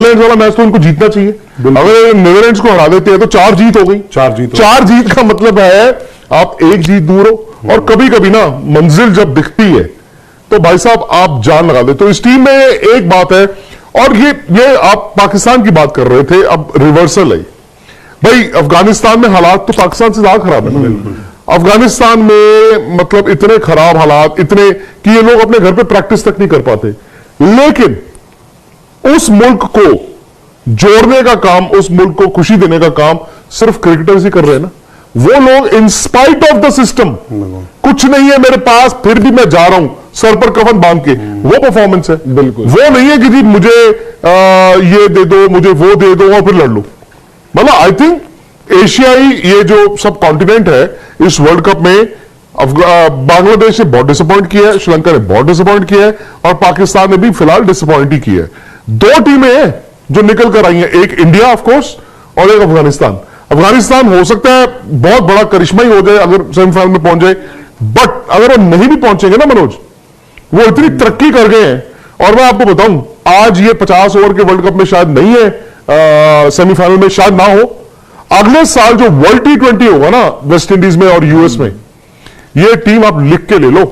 Netherlands वाला match तो उनको जीतना चाहिए। अगर नीदरलैंड्स को हरा देते हैं तो 4 जीत हो गई। 4 जीत का मतलब है आप 1 जीत दूर हो। और कभी कभी ना मंजिल जब दिखती है तो भाई साहब आप जान लगा दे। तो इस टीम में एक बात है, और ये आप पाकिस्तान की बात कर रहे थे, अब रिवर्सल है भाई। अफगानिस्तान में हालात तो पाकिस्तान से ज्यादा खराब है। अफगानिस्तान में मतलब इतने खराब हालात, इतने कि ये लोग अपने घर पे प्रैक्टिस तक नहीं कर पाते। लेकिन उस मुल्क को जोड़ने का काम, उस मुल्क को खुशी देने का काम सिर्फ क्रिकेटर्स ही कर रहे हैं ना। वो लोग in spite of the system, कुछ नहीं है मेरे पास फिर भी मैं जा रहा हूं सर पर कफन बांध के, वो परफॉर्मेंस है। बिल्कुल वो नहीं है कि जी मुझे ये दे दो, मुझे वो दे दो और फिर लड़ लो। मतलब आई थिंक एशियाई ये जो सब कॉन्टिनेंट है इस वर्ल्ड कप में बांग्लादेश ने बहुत डिसअपॉइंट किया है, श्रीलंका ने बहुत डिसअपॉइंट किया है और पाकिस्तान ने भी फिलहाल डिसअपॉइंट ही किया है। 2 टीमें हैं जो निकल कर आई हैं, एक इंडिया ऑफ कोर्स और एक अफगानिस्तान। अफगानिस्तान हो सकता है बहुत बड़ा करिश्मा ही हो जाए अगर सेमीफाइनल में पहुंच जाए, बट अगर वो नहीं भी पहुंचेंगे ना मनोज, वो इतनी तरक्की कर गए हैं। और मैं आपको बताऊं आज ये 50 ओवर के वर्ल्ड कप में शायद नहीं है, सेमीफाइनल में शायद ना हो। अगले साल जो वर्ल्ड T20 होगा ना वेस्ट इंडीज में और यूएस में, ये टीम आप लिख के ले लो,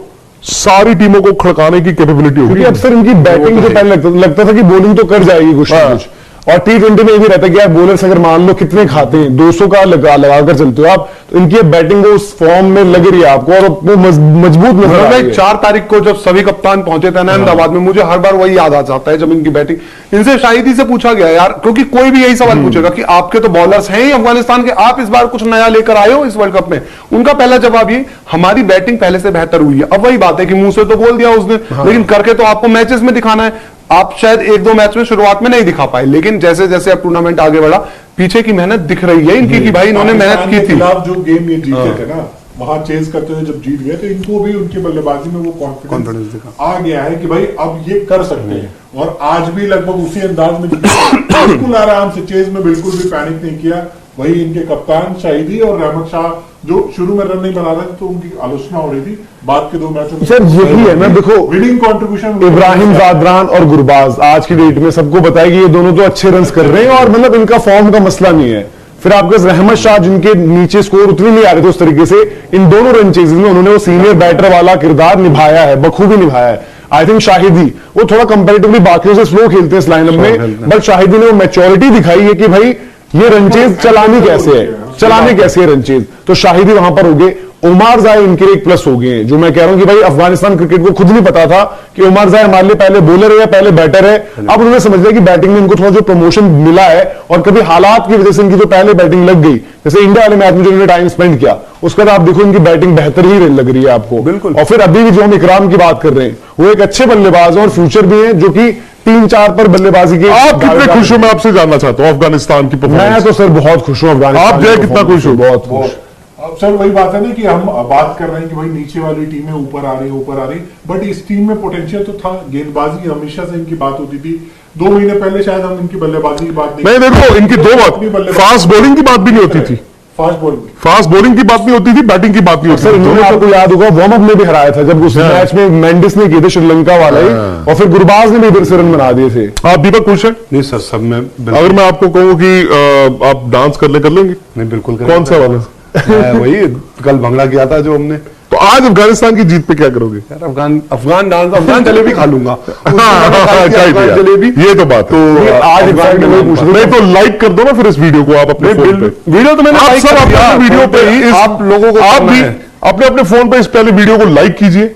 सारी टीमों को खड़काने की कैपेबिलिटी होगी। क्योंकि अक्सर इनकी बैटिंग तो पहले लगता था कि बॉलिंग तो कर जाएगी कुछ ना कुछ, और T20 में ये भी रहता है कि यार बॉलर्स अगर मान लो कितने खाते हैं 200 का लगाकर चलते हो आप, तो इनकी बैटिंग उस फॉर्म में लग रही है आपको और वो मजबूत नजर आ रही है। 4 तारीख को जब सभी कप्तान पहुंचे थे ना अहमदाबाद में, मुझे हर बार वही याद आ जाता है जब इनकी बैटिंग, इनसे शाहिदी से पूछा गया यार, क्योंकि कोई भी यही सवाल पूछेगा कि आपके तो बॉलर्स हैं ही अफगानिस्तान के, आप इस बार कुछ नया लेकर आए हो इस वर्ल्ड कप में। उनका पहला जवाब ये, हमारी बैटिंग पहले से बेहतर हुई है। अब वही बात है कि मुंह से तो बोल दिया उसने, लेकिन करके तो आपको मैचेस में दिखाना है। आप शायद 1-2 मैच में शुरुआत में नहीं दिखा पाए, लेकिन जैसे जैसे अब टूर्नामेंट आगे बढ़ा, पीछे की मेहनत दिख रही है इनकी कि भाई इन्होंने मेहनत की थी। जो गेम ये जीते थे ना, वहां चेज करते हुए जब जीत गए तो इनको भी उनकी बल्लेबाजी में वो कॉन्फिडेंस आ गया है कि भाई अब ये कर सकते हैं। और आज भी लगभग उसी अंदाज में बिल्कुल आराम से चेज में बिल्कुल भी पैनिक नहीं किया। वही इनके कप्तान शाहिदी और रहमत शाह जो शुरू में रन नहीं बना रहे थे तो उनकी आलोचना हो रही थी, बाद के 2 मैचों में सर यही है ना, देखो विनिंग कंट्रीब्यूशन इब्राहिम जादरान और गुरबाज आज की डेट में सबको बताया कि ये दोनों तो अच्छे रन कर रहे हैं और मतलब इनका फॉर्म का मसला नहीं है। फिर आपके रहमत शाह जिनके नीचे स्कोर उतने नहीं आ रहे थे उस तरीके से, इन दोनों रन चेजेस में उन्होंने वो सीनियर बैटर वाला किरदार निभाया है, बखूबी निभाया है। आई थिंक शाहिदी वो थोड़ा कंपैरेटिवली बाकियों से स्लो खेलते हैं इस लाइनअप में, बट शाहिदी ने वो मैच्योरिटी दिखाई है कि भाई ये रनचेज चलानी कैसे है, चलाने कैसे है रनचेज, तो शाहिदी वहां पर हो गए। उमर जाए इनके लिए एक प्लस हो गए हैं, जो मैं कह रहा हूं कि भाई अफगानिस्तान क्रिकेट को खुद नहीं पता था कि उमर जाए हमारे लिए पहले बॉलर है या पहले बैटर है। अब उन्होंने समझ लिया कि बैटिंग में इनको थोड़ा जो प्रमोशन मिला है और कभी हालात की वजह से इनकी जो पहले बैटिंग लग गई, जैसे इंडिया वाले मैच में जो इन्होंने टाइम स्पेंड किया उसके बाद आप देखो इनकी बैटिंग बेहतर ही लग रही है आपको। बिल्कुल। और फिर अभी भी जो हम इकराम की बात कर रहे हैं वो एक अच्छे बल्लेबाज और फ्यूचर भी है, जो कि 3-4 पर बल्लेबाजी के। आप कितने खुश हो, मैं आपसे जानना चाहता हूं अफगानिस्तान की परफॉर्मेंस। मैं तो सर बहुत खुश हूं अफगानिस्तान। आप जो है कितना खुश हो? बहुत खुश। अब सर वही बात है ना कि हम बात कर रहे हैं कि भाई नीचे वाली टीमें ऊपर आ रही, बट इस टीम में पोटेंशियल तो था। गेंदबाजी हमेशा से इनकी बात होती थी, 2 महीने पहले शायद हम इनकी बल्लेबाजी की बात नहीं, देखो इनकी 2 बात, फास्ट बॉलिंग की बात भी नहीं होती थी, फास्ट बॉलिंग की बात नहीं होती थी, बैटिंग की बात नहीं होती सर। इन्होंने आपको याद होगा वार्म अप में भी हराया था जब उस मैच में मेंडिस ने किए थे श्रीलंका वाला ही, और फिर गुरबाज ने भी इधर से रन बना दिए थे। आप दीपक खुश हैं? नहीं सर, सब में अगर मैं आपको कहूं कि आप डांस कर लेंगे? नहीं बिल्कुल। कौन सा वाला? वही कल भंगड़ा किया था जो हमने। तो आज अफगानिस्तान की जीत पे क्या करोगे? यार अफगान डांस, अफगान जलेबी खा लूंगा। जलेबी, ये तो बात है। तो आज नहीं तो लाइक कर दो ना फिर इस वीडियो को आप अपने फोन पे। वीडियो तो मैंने आप सब अपने वीडियो पे ही आप लोगों को आप भी अपने अपने फोन पे इस पहले वीडियो को लाइक कीजिए,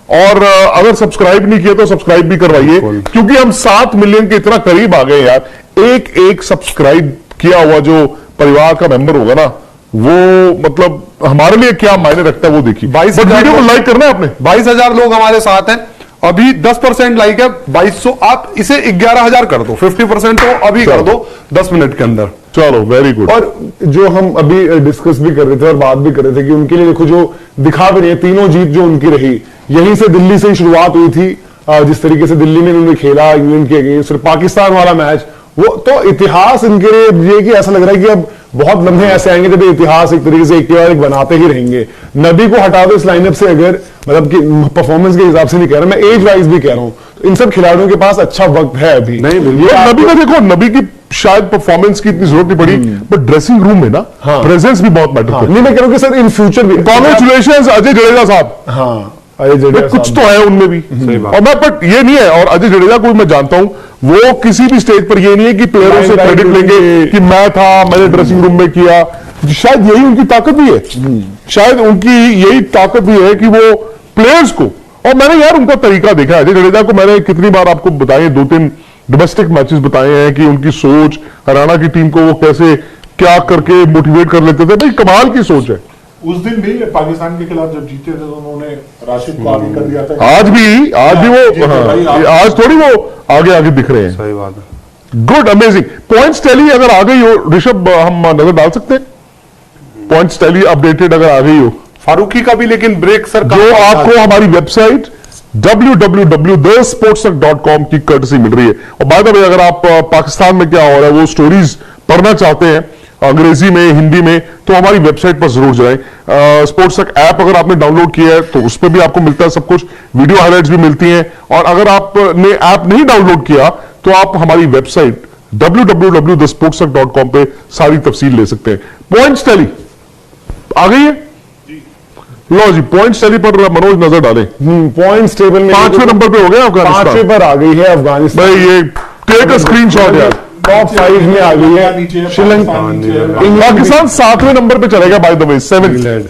और अगर सब्सक्राइब नहीं किया तो सब्सक्राइब भी करवाइए, क्योंकि हम 7 मिलियन के इतना करीब आ गए यार। एक सब्सक्राइब किया हुआ जो परिवार का मेंबर होगा ना, वो मतलब हमारे लिए क्या मायने रखता है वो देखिए। 22,000 वीडियो को लाइक करना है आपने। 22,000 लोग हमारे साथ हैं, अभी 10% लाइक है, 2200। आप इसे 11,000 कर दो, 50% तो अभी कर दो 10 मिनट के अंदर। चलो वेरी गुड। और जो हम अभी डिस्कस भी कर रहे थे और बात भी कर रहे थे कि उनके लिए देखो जो दिखा भी रही है, तीनों जीत जो उनकी रही, यहीं से दिल्ली से ही शुरुआत हुई थी। जिस तरीके से दिल्ली में उन्होंने खेला इंग्लैंड के अगेंस्ट, पाकिस्तान वाला मैच, वो तो इतिहास इनके लिए ये कि ऐसा लग रहा है कि अब बहुत लम्हे ऐसे आएंगे जब इतिहास एक तरीके से एक के बाद एक बनाते ही रहेंगे। नबी को हटा दो इस लाइनअप से, अगर मतलब कि परफॉर्मेंस के हिसाब से नहीं कह रहा मैं, एज वाइज भी कह रहा हूं, इन सब खिलाड़ियों के पास अच्छा वक्त है अभी। नहीं, बिल्कुल। ये नबी का देखो, नबी की शायद परफॉर्मेंस की इतनी जरूरत नहीं पड़ी, बट ड्रेसिंग रूम में ना प्रेजेंस भी बहुत मैटर करती नहीं, मैं कह रहा हूं कि सर इन फ्यूचर भी है। कॉन्ग्रेचुलेशंस अजय जडेजा साहब, हाँ अजय जडेजा कुछ तो है उनमें भी। और मैं बट ये नहीं है, और अजय जडेजा को मैं जानता हूं, वो किसी भी स्टेज पर ये नहीं है कि प्लेयरों से क्रेडिट लेंगे कि मैं था, मैंने ड्रेसिंग रूम में किया। शायद यही उनकी ताकत भी है, शायद उनकी यही ताकत भी है कि वो प्लेयर्स को, और मैंने यार उनका तरीका देखा है। अजय जडेजा को मैंने कितनी बार आपको बताए, 2-3 डोमेस्टिक मैचेस बताए हैं कि उनकी सोच, हरियाणा की टीम को वो कैसे क्या करके मोटिवेट कर लेते थे। भाई कमाल की सोच है। उस दिन भी पाकिस्तान के खिलाफ जब जीते थे तो उन्होंने राशिद को आगे कर दिया था। आज भी वो, हाँ, आज थोड़ी वो आगे आगे दिख रहे हैं। सही बात है। Good, amazing. पॉइंट्स टैली अगर आ गई हो ऋषभ, हम नजर डाल सकते हैं? पॉइंट्स टैली अपडेटेड अगर आ गई हो, फारूकी का भी लेकिन ब्रेक सर जो आपको हमारी वेबसाइट www.thesportsuck.com की कर्टसी मिल रही है। और बाय द वे, अगर आप पाकिस्तान में क्या हो रहा है वो स्टोरीज पढ़ना चाहते हैं अंग्रेजी में, हिंदी में, तो हमारी वेबसाइट पर जरूर जाएं। स्पोर्ट्सक ऐप अगर आपने डाउनलोड किया है तो उस पर भी आपको मिलता है सब कुछ, वीडियो हाइलाइट्स भी मिलती हैं। और अगर आपने ऐप नहीं डाउनलोड किया तो आप हमारी वेबसाइट www.thesportsuck.com पे सारी तफसील ले सकते हैं। पॉइंट्स टैली आ गई है, लो जी, पॉइंट्स टैली पर मनोज नजर डालें। पॉइंट्स टेबल में 5वें नंबर पे हो गया 5वें अफगानिस्तान। पर आ गई है अफगानिस्तान। भाई ये टेक अ स्क्रीनशॉट यार। टॉप 5 में आ गई है श्रीलंका। पाकिस्तान 7वें नंबर पे चलेगा बाय द वे, 7th।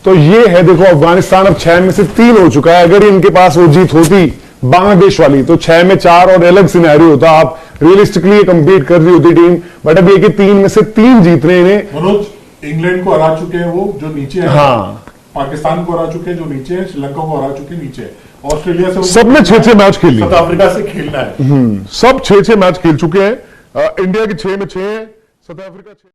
तो ये है, देखो अफगानिस्तान अब 6 में से 3 हो चुका है। अगर इनके पास वो जीत होती बांग्लादेश वाली तो 6 में 4 और अलग सिनेरियो होता। आप रियलिस्टिकली ये कंपीट कर रही होती टीम, बट अब ये कि 3 में से 3 जीत रहे इन्हें। मनोज, इंग्लैंड को हरा चुके हैं वो जो नीचे है, हाँ। पाकिस्तान को हरा चुके हैं जो नीचे है, श्रीलंका को हरा चुके हैं नीचे है, ऑस्ट्रेलिया से सबने 6-6 मैच खेल लिए, साउथ अफ्रीका से खेलना है। सब 6-6 मैच खेल चुके हैं। इंडिया के 6 में 6 है, साउथ अफ्रीका 6।